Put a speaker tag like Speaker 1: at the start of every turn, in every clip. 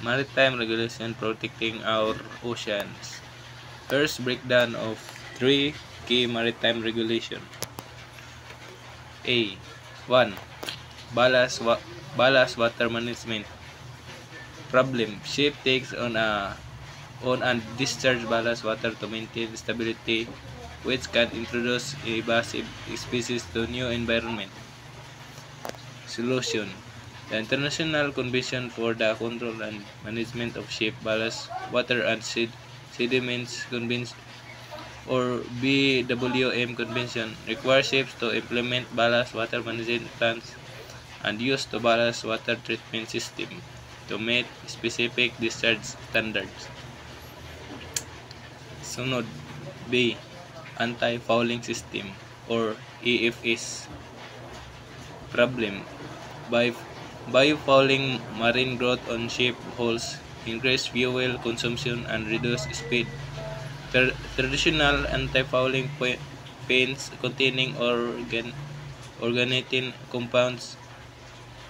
Speaker 1: Maritime regulation protecting our oceans. First, breakdown of three key maritime regulation. A. 1. Ballast water management. Problem: ship takes on and discharge ballast water to maintain stability, which can introduce invasive species to new environment. Solution: the International Convention for the Control and Management of Ship Ballast Water and Sediments Convention, or BWM Convention, requires ships to implement ballast water management plans and use the ballast water treatment system to meet specific discharge standards. Sunod, B. Anti-fouling system or EFS. Problem: Biofouling marine growth on ship hulls, increase fuel consumption and reduce speed. Traditional anti-fouling paints containing organotin compounds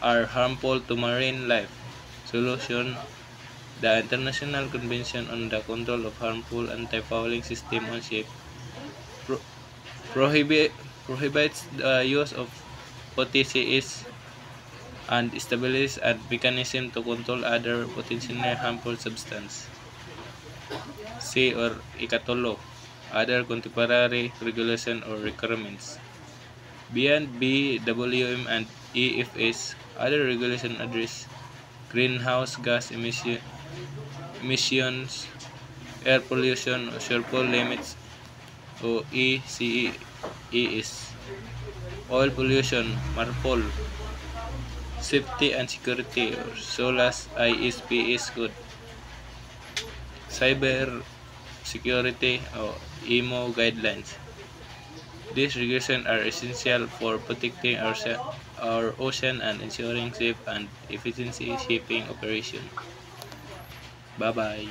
Speaker 1: are harmful to marine life. Solution: the International Convention on the Control of Harmful Anti-Fouling System on Ships pro- prohibits the use of OTCs and establishes a mechanism to control other potentially harmful substances. C or ikatulo, other contemporary regulation or requirements. Beyond BWM and EFS, other regulation address greenhouse gas emissions, air pollution, sulfur limits o ECES, oil pollution, MARPOL, safety and security or SOLAS ISPS code, cyber security or EMO guidelines. These regulations are essential for protecting our ocean and ensuring safe and efficient shipping operation. Bye bye.